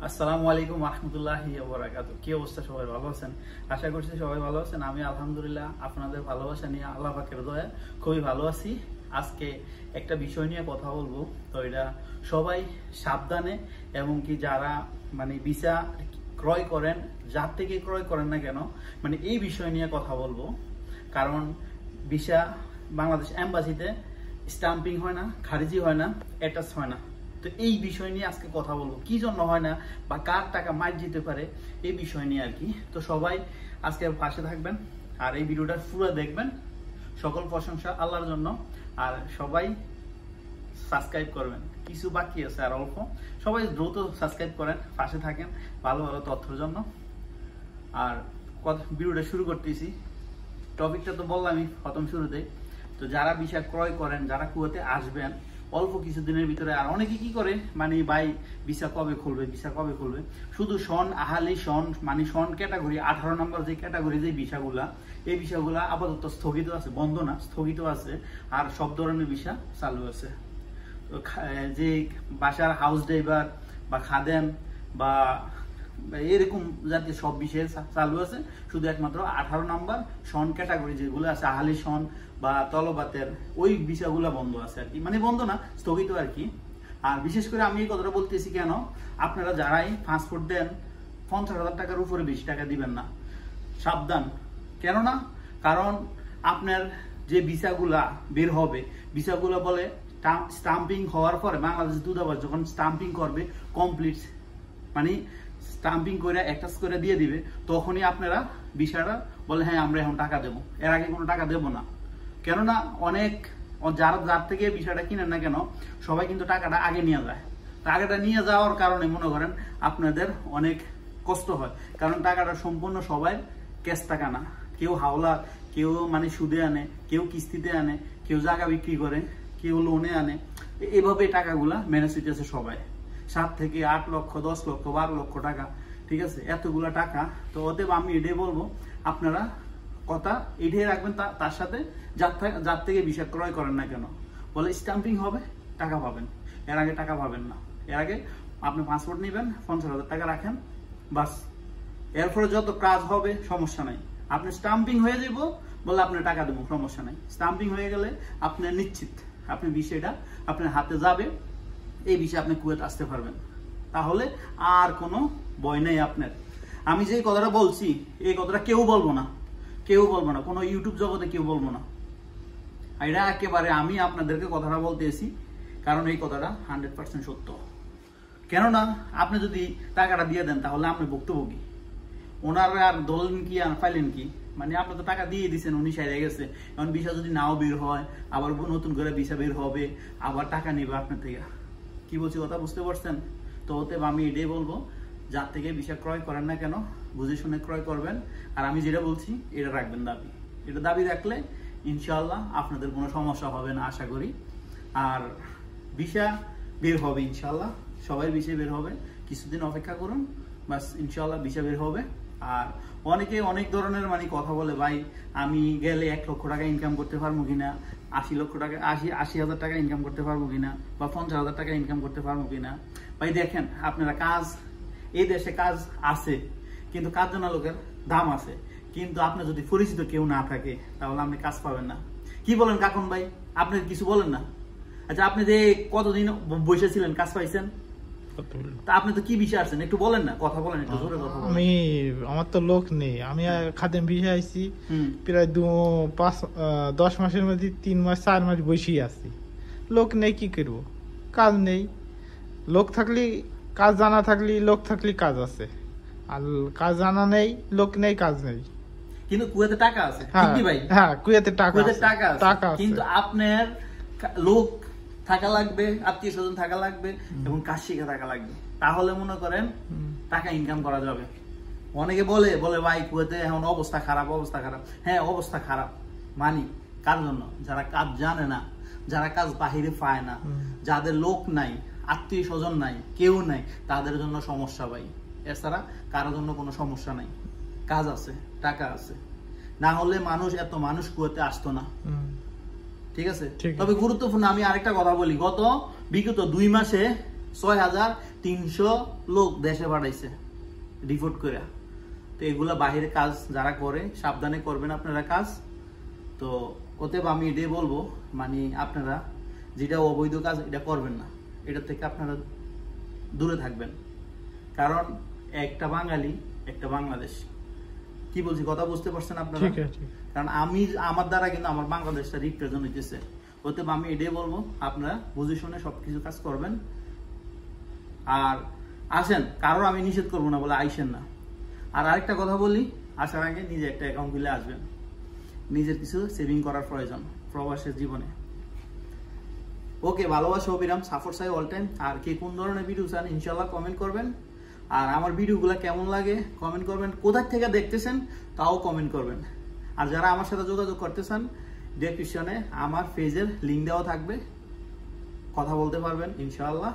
আসসালামু আলাইকুম রাহমাতুল্লাহি ওয়া বারাকাতুহু। কি অবস্থা, সবাই ভালো আছেন? আশা করছি সবাই ভালো আছেন। আমি আলহামদুলিল্লাহ আপনাদের ভালোবাসা নিয়ে আল্লাহ পাকের দয়ায় খুবই ভালো আছি। আজকে একটা বিষয় নিয়ে কথা বলবো। তো এটা সবাই সাবধানে, এবং কি যারা ভিসা ক্রয় করেন, যার থেকে ক্রয় করেন না কেন, এই বিষয় নিয়ে কথা বলবো। কারণ ভিসা বাংলাদেশ এম্বাসিতে স্টাম্পিং হয় না, খারিজি হয় না, অ্যাটাচ হয় না। তো এই বিষয় নিয়ে আজকে কথা বলবো, কি জন্য হয় না বা কার টাকা মার যেতে পারে, এই বিষয় নিয়ে আর কি। তো সবাই আজকে পাশে থাকবেন আর এই ভিডিওটা পুরো দেখবেন। সকল প্রশংসা আল্লাহর জন্য। আর সবাই সাবস্ক্রাইব করবেন, কিছু বাকি আছে আর অল্প। সবাই দ্রুত সাবস্ক্রাইব করেন, পাশে থাকেন ভালো ভালো তথ্যের জন্য। আর ভিডিওটা শুরু করতেছি। টপিকটা তো বললামই প্রথম শুরুতে। তো যারা ভিসা ক্রয় করেন, যারা কুয়েতে আসবেন অল্প কিছুদিনের ভিতরে, আর অনেকে কি করে ভাই ভিসা কবে খুলবে, ভিসা কবে খুলবে, শুধু শন আহালি শন শন ক্যাটাগরি 18 নম্বর যে ক্যাটাগরি যে ভিসাগুলা, এই ভিসাগুলা আপাতত স্থগিত আছে, বন্ধ না, স্থগিত আছে। আর সব ধরনের ভিসা চালু আছে। যে বাসার হাউস ড্রাইভার বা খাদেম বা এরকম জাতীয় সব বিষয়ে চালু আছে। শুধু একমাত্র 18 নম্বর শন ক্যাটাগরি যেগুলো আছে, আহালি শন বা তলবাতের, ওই ভিসাগুলো বন্ধ আছে আর কি, বন্ধ না, স্থগিত আর কি। আর বিশেষ করে আমি এই কথাটা বলতেছি কেন, আপনারা যারাই পাসপোর্ট দেন 50,000 টাকার উপরে বেশি টাকা দিবেন না, সাবধান। কেননা কারণ আপনার যে ভিসাগুলা বের হবে, ভিসাগুলো বলে স্টাম্পিং হওয়ার পরে বাংলাদেশ দূতাবাস যখন স্টাম্পিং করবে কমপ্লিট, স্টাম্পিং করে অ্যাটাচ করে দিয়ে দিবে, তখনই আপনারা ভিসাটা বলে হ্যাঁ আমরা এখন টাকা দেবো। এর আগে কোনো টাকা দেবো না। কেননা অনেক যার থেকে ভিসাটা কিনেন না কেন, সবাই কিন্তু টাকাটা আগে নিয়ে যায়। টাকাটা নিয়ে যাওয়ার কারণে মনে করেন আপনাদের অনেক কষ্ট হয়। কারণ টাকাটা সম্পূর্ণ সবাই ক্যাশ টাকা না, কেউ হাওলা, কেউ সুদে আনে, কেউ কিস্তিতে আনে, কেউ জায়গা বিক্রি করে, কেউ লোনে আনে। এভাবে টাকাগুলা ম্যানেজ হইতেছে সবাই। 7 থেকে 8 লক্ষ, 10 লক্ষ, 12 লক্ষ টাকা, ঠিক আছে, এতগুলা টাকা। তো অতএব আমি এটাই বলবো, আপনারা কথা এটাই রাখবেন, তার সাথে যার থেকে ভিসা ক্রয় করেন না কেন, বলে স্টাম্পিং হবে টাকা পাবেন, এর আগে টাকা পাবেন না। এর আগে আপনি পাসপোর্ট নেবেন, 50,000 টাকা রাখেন, বাস। এরপরে যত কাজ হবে সমস্যা নাই। আপনি স্টাম্পিং হয়ে যাব বলে আপনি টাকা দেবো, সমস্যা নাই। স্টাম্পিং হয়ে গেলে আপনি নিশ্চিত আপনি ভিসাটা আপনার হাতে যাবে, এই বিষয়ে আপনি কুয়েত আসতে পারবেন। তাহলে আর কোনো ভয় নেই আপনার। আমি যে কথাটা বলছি, এই কথাটা কেউ বলবো না, কেউ বলবো না, কোনো ইউটিউব জগতে কেউ বলবো না। এটা একেবারে আমি আপনাদেরকে কথাটা বলতেছি, কারণ এই কথাটা 100% সত্য। কেননা আপনি যদি টাকাটা দিয়ে দেন তাহলে আপনি ভুক্তভোগী। ওনারা আর দলেন কি আর পাইলেন কি, আপনি তো টাকা দিয়ে দিচ্ছেন, উনি সাইরে গেছে। এখন ভিসা যদি নাও বের হয়, আবার নতুন করে ভিসা বের হবে, আবার টাকা নেবে আপনার থেকে। কি বলছি কথা বুঝতে পারছেন? তো অতএব আমি এটাই বলবো, যার থেকে ভিসা ক্রয় করেন না কেন বুঝে শুনে ক্রয় করবেন। আর আমি যেটা বলছি এটা রাখবেন দাবি। এটা দাবি রাখলে ইনশাআল্লাহ আপনাদের কোনো সমস্যা হবে না আশা করি। আর ভিসা বের হবে ইনশাআল্লাহ, সবাই ভিসা বের হবে। কিছুদিন অপেক্ষা করুন, বাস ইনশাআল্লাহ ভিসা বের হবে। আর অনেকে অনেক ধরনের কথা বলে, ভাই আমি গেলে 1 লক্ষ টাকা ইনকাম করতে পারবো কিনা, 80 লক্ষ টাকা 80,000 টাকা ইনকাম করতে পারবো কিনা, বা 50,000 টাকা ইনকাম করতে পারবো কিনা। ভাই দেখেন, আপনারা কাজ, এই দেশে কাজ আছে, কিন্তু কাজ জানা লোকের দাম আছে। কিন্তু আপনি যদি পরিচিত কেউ না থাকে তাহলে আপনি কাজ পাবেন না। কি বলেন কাকুন ভাই, আপনি কিছু বলেন না? আচ্ছা, আপনি যে কতদিন বসে ছিলেন, কাজ পাইছেন? তা আপনি তো কি বিষয় আসছেন, একটু বলেন না, কথা বলেন, একটু জোরে কথা বলেন। আমার তো লোক নেই, আমি খাদেম ভিসা আইছি প্রায় 10 মাসের মধ্যে 3 মাস 4 মাস বসেই আছি। লোক নেই, কি করবো, কাজ নেই। লোক থাকলে কাজ জানা থাকলে, লোক থাকলে কাজ আছে, আর কাজ জানা নেই, লোক নেই, কাজ নেই। কিন্তু কুয়েতে টাকা আছে, ভাই। হ্যাঁ, কুয়েতে টাকা আছে, কিন্তু আপনার লোক থাকা লাগবে, আত্মীয় স্বজন থাকা লাগবে, এবং কাজ শিখে থাকা লাগবে। তাহলে মনে করেন টাকা ইনকাম করা যাবে। অনেকে বলে ভাই কুয়েতে এখন অবস্থা খারাপ, অবস্থা খারাপ। হ্যাঁ, অবস্থা খারাপ কার জন্য? যারা কাজ জানে না, যারা কাজ বাহিরে পায় না, যাদের লোক নাই, আত্মীয় স্বজন নাই, কেউ নাই, তাদের জন্য সমস্যা ভাই। এছাড়া কারোর জন্য কোনো সমস্যা নাই। কাজ আছে, টাকা আছে, না হলে এত মানুষ কুয়েতে আসতো না। ঠিক আছে। তবে গুরুত্বপূর্ণ আমি আরেকটা কথা বলি, বিগত 2 মাসে 6,000 300 লোক দেশে পাঠাইছে রিপোর্ট করে। তো এগুলা বাহিরে কাজ যারা করে সাবধানে করবেন আপনারা কাজ। তো অতএব আমি এটাই বলবো, মানে আপনারা যেটা অবৈধ কাজ এটা করবেন না, এটা থেকে আপনারা দূরে থাকবেন। কারণ একটা বাঙালি একটা বাংলাদেশ, কি বলছি কথা বুঝতে পারছেন আপনারা? কারণ আমি আমার দ্বারা কিন্তু আমার বাংলাদেশটা রিপ্রেজেন্ট হইতেছে। অতএব আমি এটাই বলবো আপনারা বুঝে শুনে সবকিছু কাজ করবেন। আর আসেন, কারোর আমি নিষেধ করবো না বলে আইসেন না। আর আরেকটা কথা বলি, আসার আগে নিজে একটা অ্যাকাউন্ট খুলে আসবেন। নিজের কিছু সেভিং করার প্রয়োজন প্রবাসের জীবনে। ওকে, ভালোবাসা অবিরাম, সাপোর্ট চাই অল টাইম। আর কে কোন ধরনের ভিডিও চান ইনশাল্লাহ কমেন্ট করবেন। আর আমার ভিডিওগুলো কেমন লাগে কমেন্ট করবেন। কোথা থেকে দেখতেছেন তাও কমেন্ট করবেন। আর যারা আমার সাথে যোগাযোগ করতে চান, ডেসক্রিপশনে আমার পেজের লিঙ্ক দেওয়া থাকবে, কথা বলতে পারবেন ইনশাআল্লাহ।